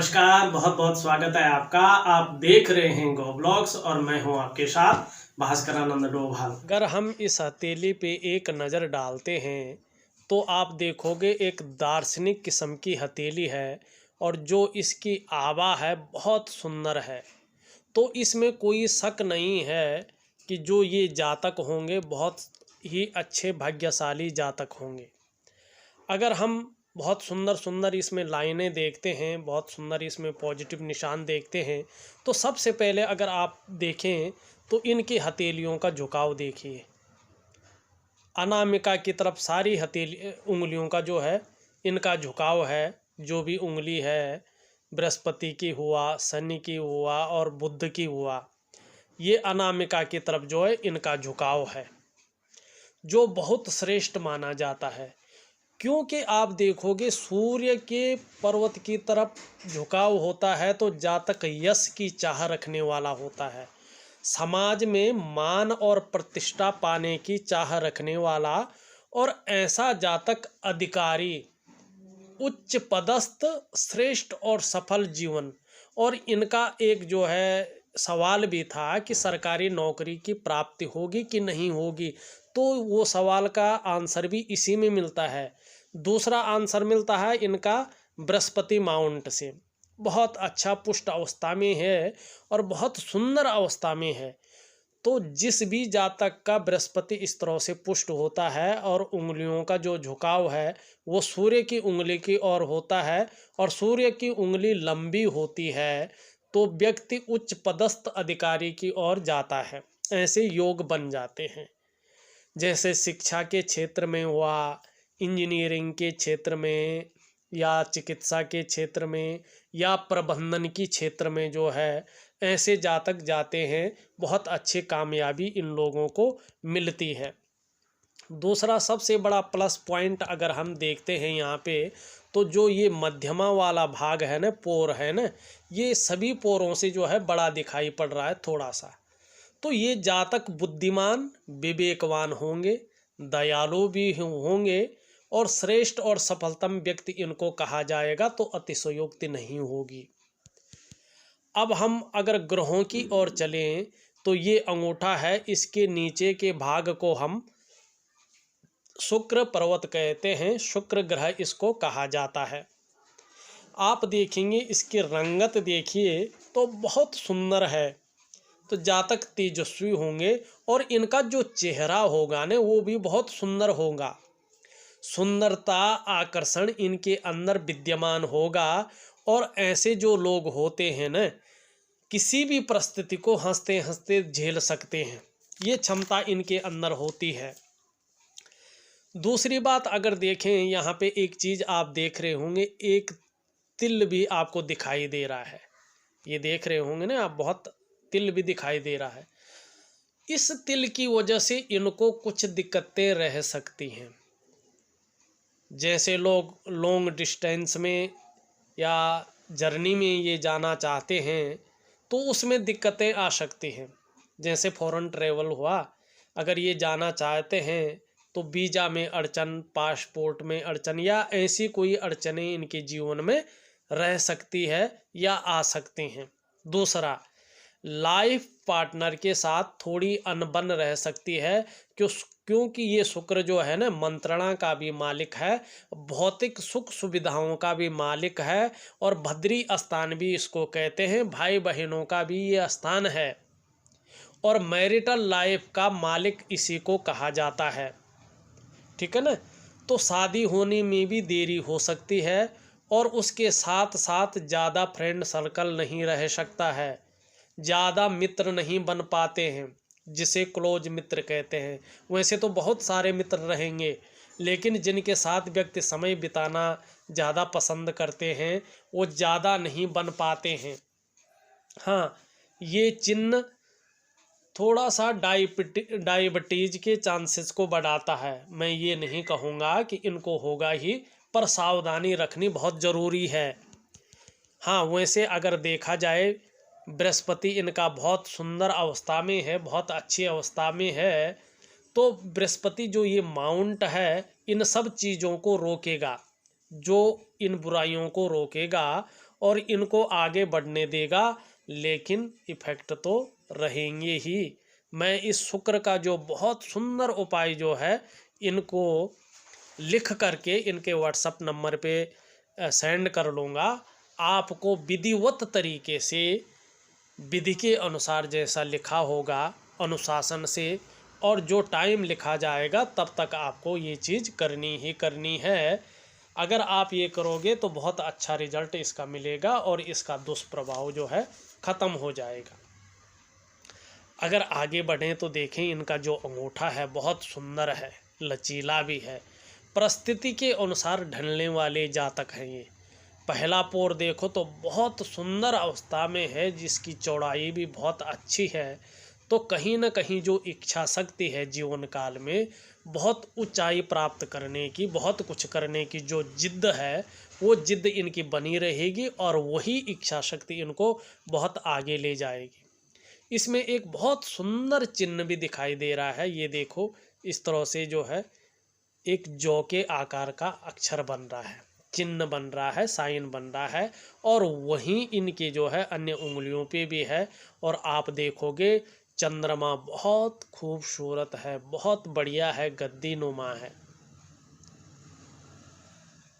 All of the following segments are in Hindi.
नमस्कार, बहुत बहुत स्वागत है आपका। आप देख रहे हैं गो ब्लॉग्स और मैं हूं आपके साथ भास्करानंद डोभाल। अगर हम इस हथेली पे एक नज़र डालते हैं तो आप देखोगे एक दार्शनिक किस्म की हथेली है और जो इसकी आभा है बहुत सुंदर है। तो इसमें कोई शक नहीं है कि जो ये जातक होंगे बहुत ही अच्छे भाग्यशाली जातक होंगे। अगर हम बहुत सुंदर सुंदर इसमें लाइनें देखते हैं, बहुत सुंदर इसमें पॉजिटिव निशान देखते हैं, तो सबसे पहले अगर आप देखें तो इनकी हथेलियों का झुकाव देखिए। अनामिका की तरफ सारी हथेली उंगलियों का जो है इनका झुकाव है। जो भी उंगली है, बृहस्पति की हुआ, शनि की हुआ और बुध की हुआ, ये अनामिका की तरफ जो है इनका झुकाव है, जो बहुत श्रेष्ठ माना जाता है। क्योंकि आप देखोगे सूर्य के पर्वत की तरफ झुकाव होता है तो जातक यश की चाह रखने वाला होता है, समाज में मान और प्रतिष्ठा पाने की चाह रखने वाला, और ऐसा जातक अधिकारी, उच्च पदस्थ, श्रेष्ठ और सफल जीवन। और इनका एक जो है सवाल भी था कि सरकारी नौकरी की प्राप्ति होगी कि नहीं होगी, तो वो सवाल का आंसर भी इसी में मिलता है। दूसरा आंसर मिलता है इनका बृहस्पति माउंट से, बहुत अच्छा पुष्ट अवस्था में है और बहुत सुंदर अवस्था में है। तो जिस भी जातक का बृहस्पति इस तरह से पुष्ट होता है और उंगलियों का जो झुकाव है वो सूर्य की उंगली की ओर होता है और सूर्य की उंगली लंबी होती है, तो व्यक्ति उच्च पदस्थ अधिकारी की ओर जाता है। ऐसे योग बन जाते हैं। जैसे शिक्षा के क्षेत्र में हुआ, इंजीनियरिंग के क्षेत्र में, या चिकित्सा के क्षेत्र में, या प्रबंधन की क्षेत्र में जो है ऐसे जातक जाते हैं, बहुत अच्छी कामयाबी इन लोगों को मिलती है। दूसरा सबसे बड़ा प्लस पॉइंट अगर हम देखते हैं यहाँ पे, तो जो ये मध्यमा वाला भाग है ना, पोर है ना, ये सभी पोरों से जो है बड़ा दिखाई पड़ रहा है थोड़ा सा। तो ये जातक बुद्धिमान, विवेकवान होंगे, दयालु भी होंगे और श्रेष्ठ और सफलतम व्यक्ति इनको कहा जाएगा, तो अतिशयोक्ति नहीं होगी। अब हम अगर ग्रहों की ओर चलें तो ये अंगूठा है, इसके नीचे के भाग को हम शुक्र पर्वत कहते हैं, शुक्र ग्रह इसको कहा जाता है। आप देखेंगे इसकी रंगत देखिए तो बहुत सुंदर है। तो जातक तेजस्वी होंगे और इनका जो चेहरा होगा ना वो भी बहुत सुंदर होगा। सुंदरता, आकर्षण इनके अंदर विद्यमान होगा। और ऐसे जो लोग होते हैं ना, किसी भी परिस्थिति को हंसते हंसते झेल सकते हैं, ये क्षमता इनके अंदर होती है। दूसरी बात अगर देखें, यहाँ पे एक चीज़ आप देख रहे होंगे, एक तिल भी आपको दिखाई दे रहा है। ये देख रहे होंगे ना आप, बहुत तिल भी दिखाई दे रहा है। इस तिल की वजह से इनको कुछ दिक्कतें रह सकती हैं। जैसे लोग लॉन्ग डिस्टेंस में या जर्नी में ये जाना चाहते हैं तो उसमें दिक्कतें आ सकती हैं। जैसे फॉरेन ट्रेवल हुआ, अगर ये जाना चाहते हैं तो वीज़ा में अड़चन, पासपोर्ट में अड़चन, या ऐसी कोई अड़चनें इनके जीवन में रह सकती है या आ सकती हैं। दूसरा, लाइफ पार्टनर के साथ थोड़ी अनबन रह सकती है, क्योंकि ये शुक्र जो है ना मंत्रणा का भी मालिक है, भौतिक सुख सुविधाओं का भी मालिक है, और भद्री स्थान भी इसको कहते हैं, भाई बहनों का भी ये स्थान है, और मैरिटल लाइफ का मालिक इसी को कहा जाता है। ठीक है ना। तो शादी होने में भी देरी हो सकती है, और उसके साथ साथ ज़्यादा फ्रेंड सर्कल नहीं रह सकता है, ज़्यादा मित्र नहीं बन पाते हैं, जिसे क्लोज मित्र कहते हैं। वैसे तो बहुत सारे मित्र रहेंगे, लेकिन जिनके साथ व्यक्ति समय बिताना ज़्यादा पसंद करते हैं वो ज़्यादा नहीं बन पाते हैं। हाँ, ये चिन्ह थोड़ा सा डायबिटीज के चांसेस को बढ़ाता है। मैं ये नहीं कहूँगा कि इनको होगा ही, पर सावधानी रखनी बहुत ज़रूरी है। हाँ, वैसे अगर देखा जाए बृहस्पति इनका बहुत सुंदर अवस्था में है, बहुत अच्छी अवस्था में है, तो बृहस्पति जो ये माउंट है इन सब चीज़ों को रोकेगा, जो इन बुराइयों को रोकेगा और इनको आगे बढ़ने देगा, लेकिन इफेक्ट तो रहेंगे ही। मैं इस शुक्र का जो बहुत सुंदर उपाय जो है इनको लिख करके इनके व्हाट्सएप नंबर पे सेंड कर लूँगा। आपको विधिवत तरीके से, विधि के अनुसार जैसा लिखा होगा अनुशासन से, और जो टाइम लिखा जाएगा तब तक आपको ये चीज़ करनी ही करनी है। अगर आप ये करोगे तो बहुत अच्छा रिजल्ट इसका मिलेगा और इसका दुष्प्रभाव जो है ख़त्म हो जाएगा। अगर आगे बढ़ें तो देखें, इनका जो अंगूठा है बहुत सुंदर है, लचीला भी है, परिस्थिति के अनुसार ढलने वाले जातक हैं ये। पहला पोर देखो तो बहुत सुंदर अवस्था में है, जिसकी चौड़ाई भी बहुत अच्छी है। तो कहीं न कहीं जो इच्छा शक्ति है जीवन काल में, बहुत ऊंचाई प्राप्त करने की, बहुत कुछ करने की जो जिद्द है, वो जिद्द इनकी बनी रहेगी और वही इच्छा शक्ति इनको बहुत आगे ले जाएगी। इसमें एक बहुत सुंदर चिन्ह भी दिखाई दे रहा है। ये देखो, इस तरह से जो है एक जौ के आकार का अक्षर बन रहा है, चिन्ह बन रहा है, साइन बन रहा है, और वहीं इनके जो है अन्य उंगलियों पे भी है। और आप देखोगे चंद्रमा बहुत खूबसूरत है, बहुत बढ़िया है, गद्दी नुमा है।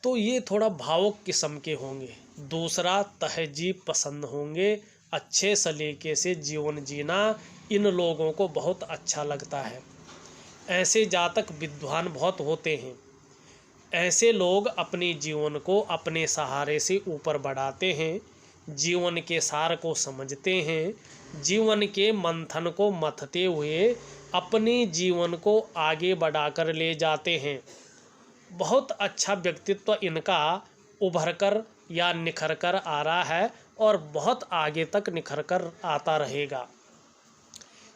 तो ये थोड़ा भावुक किस्म के होंगे। दूसरा, तहजीब पसंद होंगे, अच्छे सलीके से जीवन जीना इन लोगों को बहुत अच्छा लगता है। ऐसे जातक विद्वान बहुत होते हैं। ऐसे लोग अपने जीवन को अपने सहारे से ऊपर बढ़ाते हैं, जीवन के सार को समझते हैं, जीवन के मंथन को मथते हुए अपने जीवन को आगे बढ़ाकर ले जाते हैं। बहुत अच्छा व्यक्तित्व इनका उभर कर या निखर कर आ रहा है और बहुत आगे तक निखर कर आता रहेगा।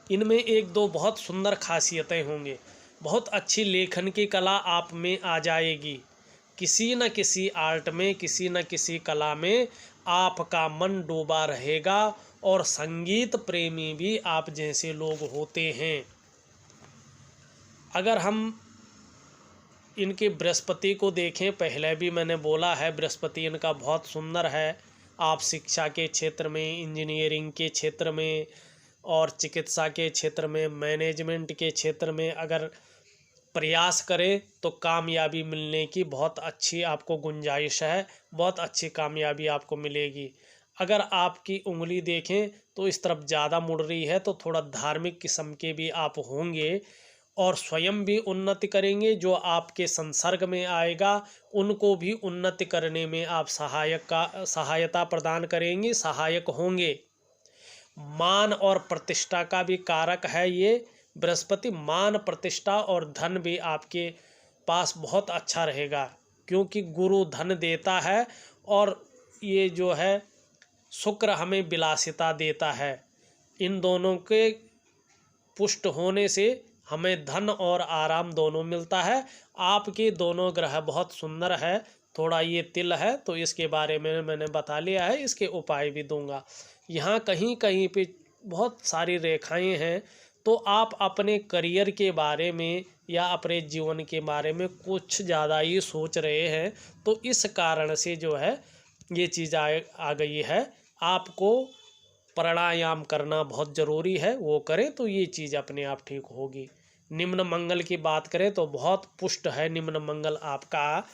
इनमें एक दो बहुत सुंदर खासियतें होंगी। बहुत अच्छी लेखन की कला आप में आ जाएगी। किसी न किसी आर्ट में, किसी न किसी कला में आपका मन डूबा रहेगा। और संगीत प्रेमी भी आप जैसे लोग होते हैं। अगर हम इनके बृहस्पति को देखें, पहले भी मैंने बोला है बृहस्पति इनका बहुत सुंदर है। आप शिक्षा के क्षेत्र में, इंजीनियरिंग के क्षेत्र में और चिकित्सा के क्षेत्र में, मैनेजमेंट के क्षेत्र में अगर प्रयास करें तो कामयाबी मिलने की बहुत अच्छी आपको गुंजाइश है, बहुत अच्छी कामयाबी आपको मिलेगी। अगर आपकी उंगली देखें तो इस तरफ ज़्यादा मुड़ रही है, तो थोड़ा धार्मिक किस्म के भी आप होंगे और स्वयं भी उन्नति करेंगे। जो आपके संसर्ग में आएगा उनको भी उन्नति करने में आप सहायता प्रदान करेंगे, सहायक होंगे। मान और प्रतिष्ठा का भी कारक है ये बृहस्पति। मान, प्रतिष्ठा और धन भी आपके पास बहुत अच्छा रहेगा, क्योंकि गुरु धन देता है और ये जो है शुक्र हमें विलासिता देता है। इन दोनों के पुष्ट होने से हमें धन और आराम दोनों मिलता है। आपके दोनों ग्रह बहुत सुंदर है। थोड़ा ये तिल है तो इसके बारे में मैंने बता लिया है, इसके उपाय भी दूंगा। यहाँ कहीं कहीं पे बहुत सारी रेखाएं हैं, तो आप अपने करियर के बारे में या अपने जीवन के बारे में कुछ ज़्यादा ही सोच रहे हैं, तो इस कारण से जो है ये चीज़ आ गई है। आपको प्राणायाम करना बहुत ज़रूरी है, वो करें तो ये चीज़ अपने आप ठीक होगी। निम्न मंगल की बात करें तो बहुत पुष्ट है निम्न मंगल आपका।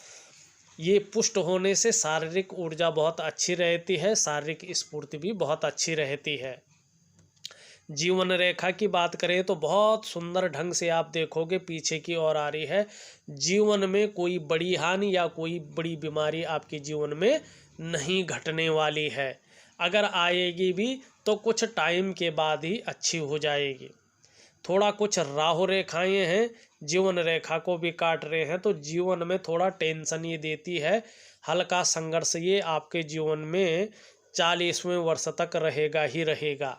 ये पुष्ट होने से शारीरिक ऊर्जा बहुत अच्छी रहती है, शारीरिक स्फूर्ति भी बहुत अच्छी रहती है। जीवन रेखा की बात करें तो बहुत सुंदर ढंग से आप देखोगे पीछे की ओर आ रही है। जीवन में कोई बड़ी हानि या कोई बड़ी बीमारी आपके जीवन में नहीं घटने वाली है। अगर आएगी भी तो कुछ टाइम के बाद ही अच्छी हो जाएगी। थोड़ा कुछ राहु रेखाएं हैं, जीवन रेखा को भी काट रहे हैं, तो जीवन में थोड़ा टेंशन ये देती है। हल्का संघर्ष ये आपके जीवन में 40वें वर्ष तक रहेगा ही रहेगा,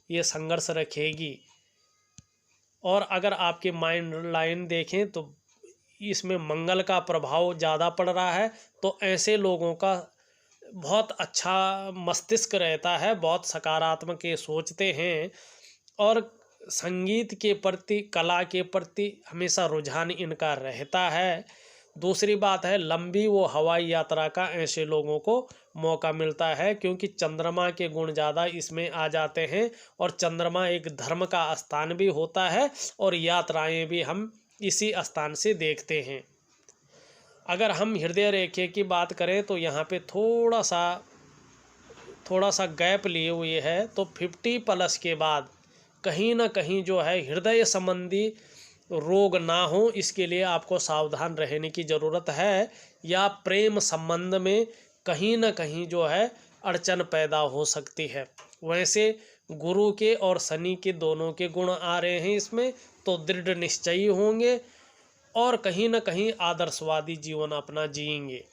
ये संघर्ष रखेगी। और अगर आपके माइंड लाइन देखें तो इसमें मंगल का प्रभाव ज़्यादा पड़ रहा है, तो ऐसे लोगों का बहुत अच्छा मस्तिष्क रहता है, बहुत सकारात्मक ये सोचते हैं और संगीत के प्रति, कला के प्रति हमेशा रुझान इनका रहता है। दूसरी बात है लंबी वो हवाई यात्रा का ऐसे लोगों को मौका मिलता है, क्योंकि चंद्रमा के गुण ज़्यादा इसमें आ जाते हैं और चंद्रमा एक धर्म का स्थान भी होता है और यात्राएं भी हम इसी स्थान से देखते हैं। अगर हम हृदय रेखे की बात करें तो यहाँ पे थोड़ा सा गैप लिए हुए है, तो 50+ के बाद कहीं ना कहीं जो है हृदय संबंधी रोग ना हो, इसके लिए आपको सावधान रहने की ज़रूरत है। या प्रेम संबंध में कहीं ना कहीं जो है अड़चन पैदा हो सकती है। वैसे गुरु के और शनि के दोनों के गुण आ रहे हैं इसमें, तो दृढ़ निश्चयी होंगे और कहीं ना कहीं आदर्शवादी जीवन अपना जिएंगे।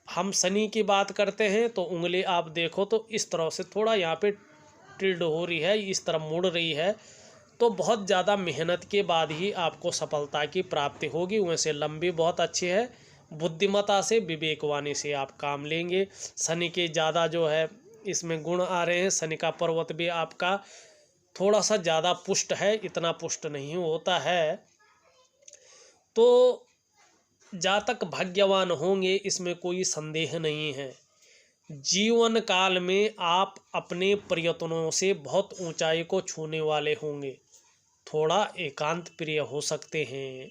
हम शनि की बात करते हैं तो उंगली आप देखो तो इस तरह से थोड़ा यहाँ पे टिल्ड हो रही है, इस तरह मुड़ रही है, तो बहुत ज़्यादा मेहनत के बाद ही आपको सफलता की प्राप्ति होगी। वैसे लंबी बहुत अच्छी है, बुद्धिमता से विवेकवाणी से आप काम लेंगे। शनि के ज़्यादा जो है इसमें गुण आ रहे हैं। शनि का पर्वत भी आपका थोड़ा सा ज़्यादा पुष्ट है, इतना पुष्ट नहीं होता है, तो जातक भाग्यवान होंगे, इसमें कोई संदेह नहीं है। जीवन काल में आप अपने प्रयत्नों से बहुत ऊंचाई को छूने वाले होंगे। थोड़ा एकांत प्रिय हो सकते हैं,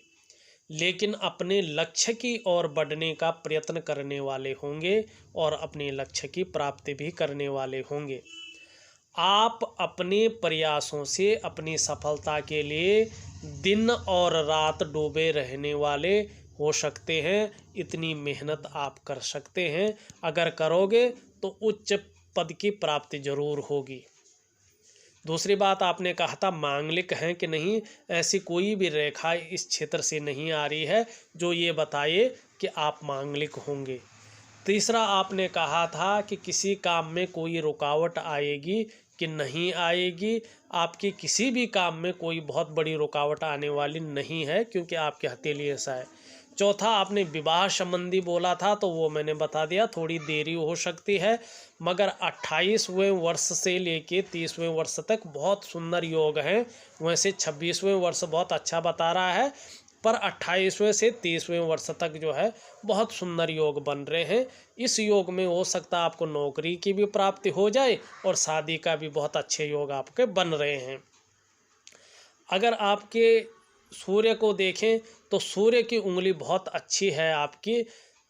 लेकिन अपने लक्ष्य की ओर बढ़ने का प्रयत्न करने वाले होंगे और अपने लक्ष्य की प्राप्ति भी करने वाले होंगे। आप अपने प्रयासों से अपनी सफलता के लिए दिन और रात डूबे रहने वाले हो सकते हैं। इतनी मेहनत आप कर सकते हैं, अगर करोगे तो उच्च पद की प्राप्ति जरूर होगी। दूसरी बात आपने कहा था मांगलिक हैं कि नहीं, ऐसी कोई भी रेखा इस क्षेत्र से नहीं आ रही है जो ये बताए कि आप मांगलिक होंगे। तीसरा आपने कहा था कि किसी काम में कोई रुकावट आएगी कि नहीं आएगी। आपकी किसी भी काम में कोई बहुत बड़ी रुकावट आने वाली नहीं है, क्योंकि आपके हथेली ऐसा है। चौथा आपने विवाह संबंधी बोला था, तो वो मैंने बता दिया, थोड़ी देरी हो सकती है, मगर 28वें वर्ष से लेके 30वें वर्ष तक बहुत सुंदर योग हैं। वैसे 26वें वर्ष बहुत अच्छा बता रहा है, पर 28वें से 30वें वर्ष तक जो है बहुत सुंदर योग बन रहे हैं। इस योग में हो सकता है आपको नौकरी की भी प्राप्ति हो जाए और शादी का भी बहुत अच्छे योग आपके बन रहे हैं। अगर आपके सूर्य को देखें तो सूर्य की उंगली बहुत अच्छी है आपकी।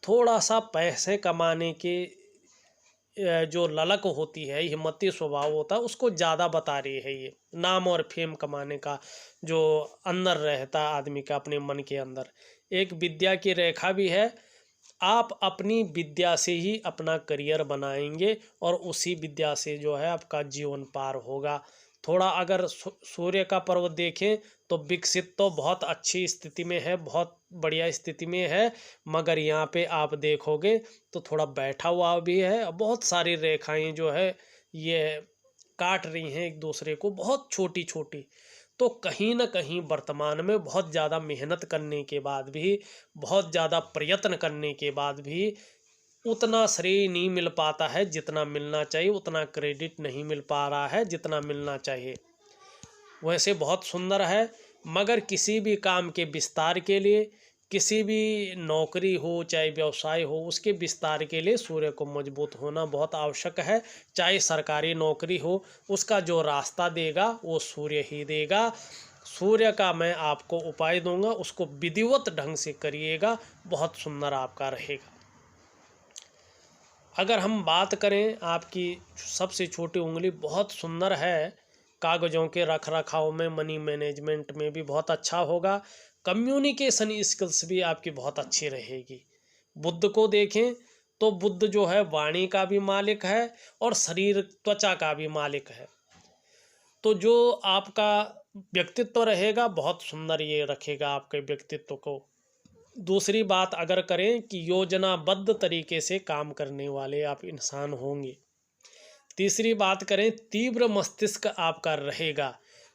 थोड़ा सा पैसे कमाने के जो ललक होती है, हिम्मती स्वभाव होता है, उसको ज़्यादा बता रही है। ये नाम और फेम कमाने का जो अंदर रहता है आदमी का अपने मन के अंदर, एक विद्या की रेखा भी है। आप अपनी विद्या से ही अपना करियर बनाएंगे और उसी विद्या से जो है आपका जीवन पार होगा। थोड़ा अगर सूर्य का पर्व देखें तो विकसित तो बहुत अच्छी स्थिति में है, बहुत बढ़िया स्थिति में है, मगर यहाँ पे आप देखोगे तो थोड़ा बैठा हुआ भी है। बहुत सारी रेखाएं जो है ये काट रही हैं एक दूसरे को, बहुत छोटी छोटी। तो कहीं ना कहीं वर्तमान में बहुत ज़्यादा मेहनत करने के बाद भी, बहुत ज़्यादा प्रयत्न करने के बाद भी उतना श्रेय नहीं मिल पाता है जितना मिलना चाहिए, उतना क्रेडिट नहीं मिल पा रहा है जितना मिलना चाहिए। वैसे बहुत सुंदर है, मगर किसी भी काम के विस्तार के लिए, किसी भी नौकरी हो चाहे व्यवसाय हो, उसके विस्तार के लिए सूर्य को मजबूत होना बहुत आवश्यक है। चाहे सरकारी नौकरी हो, उसका जो रास्ता देगा वो सूर्य ही देगा। सूर्य का मैं आपको उपाय दूंगा, उसको विधिवत ढंग से करिएगा, बहुत सुंदर आपका रहेगा। अगर हम बात करें, आपकी सबसे छोटी उंगली बहुत सुंदर है, कागज़ों के रख रखाव में, मनी मैनेजमेंट में भी बहुत अच्छा होगा। कम्युनिकेशन स्किल्स भी आपकी बहुत अच्छी रहेगी। बुध को देखें तो बुध जो है वाणी का भी मालिक है और शरीर त्वचा का भी मालिक है। तो जो आपका व्यक्तित्व रहेगा बहुत सुंदर ये रखेगा आपके व्यक्तित्व को। दूसरी बात अगर करें कि योजनाबद्ध तरीके से काम करने वाले आप इंसान होंगे। तीसरी बात करें, तीव्र मस्तिष्क आपका रहेगा,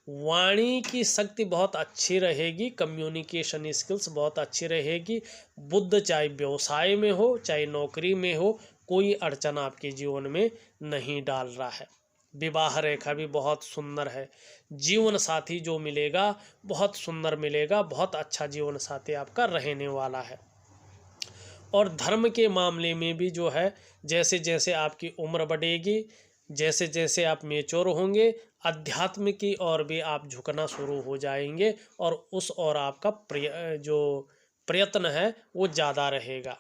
वाणी की शक्ति बहुत अच्छी रहेगी, कम्युनिकेशन स्किल्स बहुत अच्छी रहेगी। बुध चाहे व्यवसाय में हो चाहे नौकरी में हो, कोई अड़चन आपके जीवन में नहीं डाल रहा है। विवाह रेखा भी बहुत सुंदर है। जीवन साथी जो मिलेगा बहुत सुंदर मिलेगा, बहुत अच्छा जीवन साथी आपका रहने वाला है। और धर्म के मामले में भी जो है, जैसे जैसे आपकी उम्र बढ़ेगी, जैसे जैसे आप मेच्योर होंगे, अध्यात्म की ओर भी आप झुकना शुरू हो जाएंगे और उस ओर आपका जो प्रयत्न है वो ज़्यादा रहेगा।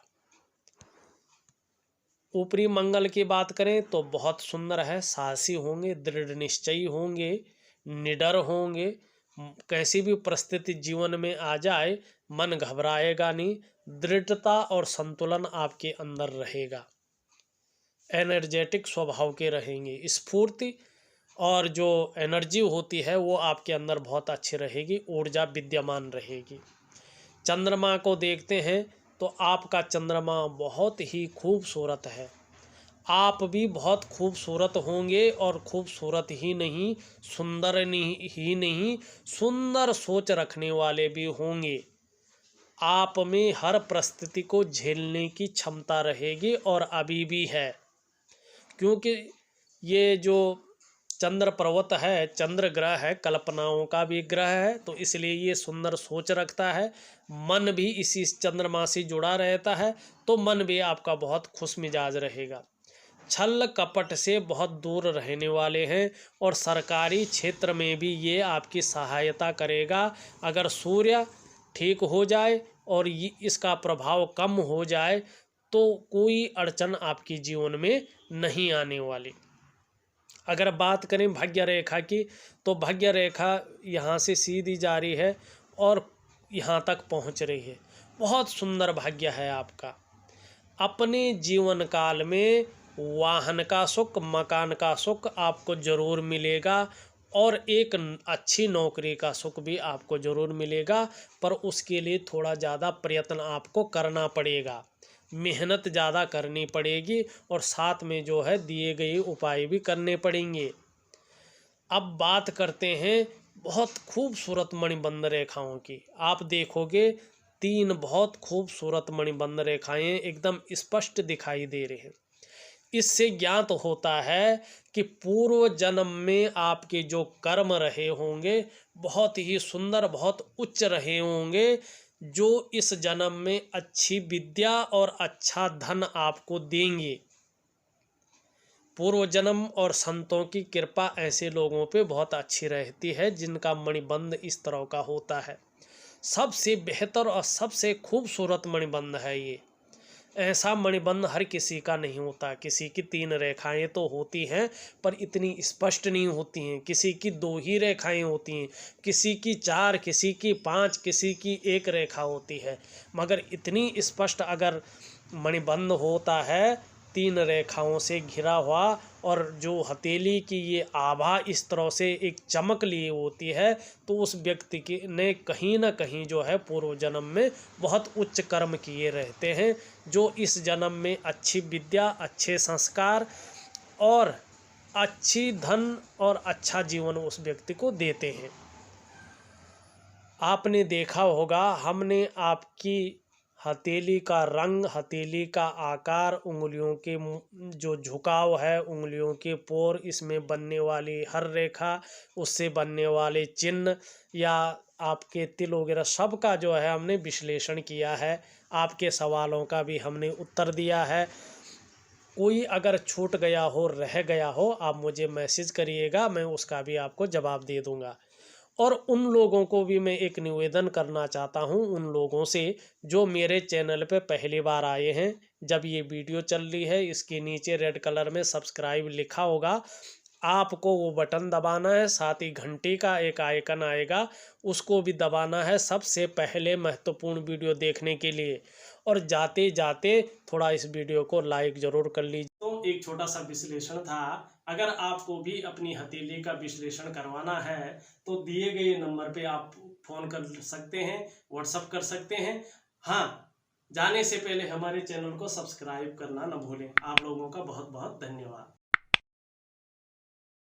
ऊपरी मंगल की बात करें तो बहुत सुंदर है। साहसी होंगे, दृढ़ निश्चयी होंगे, निडर होंगे। कैसी भी परिस्थिति जीवन में आ जाए मन घबराएगा नहीं। दृढ़ता और संतुलन आपके अंदर रहेगा। एनर्जेटिक स्वभाव के रहेंगे। स्फूर्ति और जो एनर्जी होती है वो आपके अंदर बहुत अच्छी रहेगी, ऊर्जा विद्यमान रहेगी। चंद्रमा को देखते हैं तो आपका चंद्रमा बहुत ही खूबसूरत है। आप भी बहुत खूबसूरत होंगे और खूबसूरत ही नहीं, सुंदर ही नहीं, सुंदर सोच रखने वाले भी होंगे। आप में हर परिस्थिति को झेलने की क्षमता रहेगी और अभी भी है, क्योंकि ये जो चंद्र पर्वत है, चंद्र ग्रह है, कल्पनाओं का भी ग्रह है, तो इसलिए ये सुंदर सोच रखता है। मन भी इसी चंद्रमा से जुड़ा रहता है, तो मन भी आपका बहुत खुश मिजाज रहेगा। छल कपट से बहुत दूर रहने वाले हैं और सरकारी क्षेत्र में भी ये आपकी सहायता करेगा। अगर सूर्य ठीक हो जाए और ये इसका प्रभाव कम हो जाए तो कोई अड़चन आपके जीवन में नहीं आने वाली। अगर बात करें भाग्य रेखा की तो भाग्य रेखा यहाँ से सीधी जा रही है और यहाँ तक पहुँच रही है। बहुत सुंदर भाग्य है आपका। अपने जीवन काल में वाहन का सुख, मकान का सुख आपको ज़रूर मिलेगा और एक अच्छी नौकरी का सुख भी आपको ज़रूर मिलेगा, पर उसके लिए थोड़ा ज़्यादा प्रयत्न आपको करना पड़ेगा, मेहनत ज़्यादा करनी पड़ेगी और साथ में जो है दिए गए उपाय भी करने पड़ेंगे। अब बात करते हैं बहुत खूबसूरत मणिबंध रेखाओं की। आप देखोगे 3 बहुत खूबसूरत मणिबंध रेखाएं एकदम स्पष्ट दिखाई दे रही हैं। इससे ज्ञात होता है कि पूर्व जन्म में आपके जो कर्म रहे होंगे बहुत ही सुंदर, बहुत उच्च रहे होंगे, जो इस जन्म में अच्छी विद्या और अच्छा धन आपको देंगे। पूर्व जन्म और संतों की कृपा ऐसे लोगों पे बहुत अच्छी रहती है जिनका मणिबंध इस तरह का होता है। सबसे बेहतर और सबसे खूबसूरत मणिबंध है ये। ऐसा मणिबंध हर किसी का नहीं होता। किसी की 3 रेखाएं तो होती हैं पर इतनी स्पष्ट नहीं होती हैं। किसी की 2 ही रेखाएं होती हैं, किसी की 4, किसी की 5, किसी की 1 रेखा होती है। मगर इतनी स्पष्ट अगर मणिबंध होता है 3 रेखाओं से घिरा हुआ और जो हथेली की ये आभा इस तरह से एक चमक लिए होती है, तो उस व्यक्ति की ने कहीं ना कहीं जो है पूर्व जन्म में बहुत उच्च कर्म किए रहते हैं, जो इस जन्म में अच्छी विद्या, अच्छे संस्कार और अच्छी धन और अच्छा जीवन उस व्यक्ति को देते हैं। आपने देखा होगा हमने आपकी हथेली का रंग, हथेली का आकार, उंगलियों के जो झुकाव है, उंगलियों के पोर, इसमें बनने वाली हर रेखा, उससे बनने वाले चिन्ह या आपके तिल वगैरह सब का जो है हमने विश्लेषण किया है। आपके सवालों का भी हमने उत्तर दिया है। कोई अगर छूट गया हो, रह गया हो, आप मुझे मैसेज करिएगा, मैं उसका भी आपको जवाब दे दूंगा। और उन लोगों को भी मैं एक निवेदन करना चाहता हूं, उन लोगों से जो मेरे चैनल पे पहली बार आए हैं, जब ये वीडियो चल रही है इसके नीचे रेड कलर में सब्सक्राइब लिखा होगा, आपको वो बटन दबाना है। साथ ही घंटी का एक आइकन आएगा, उसको भी दबाना है सबसे पहले महत्वपूर्ण वीडियो देखने के लिए। और जाते जाते थोड़ा इस वीडियो को लाइक ज़रूर कर लीजिए। तो एक छोटा सा विश्लेषण था। अगर आपको भी अपनी हथेली का विश्लेषण करवाना है तो दिए गए नंबर पे आप फ़ोन कर सकते हैं, व्हाट्सअप कर सकते हैं। हाँ, जाने से पहले हमारे चैनल को सब्सक्राइब करना न भूलें। आप लोगों का बहुत बहुत धन्यवाद।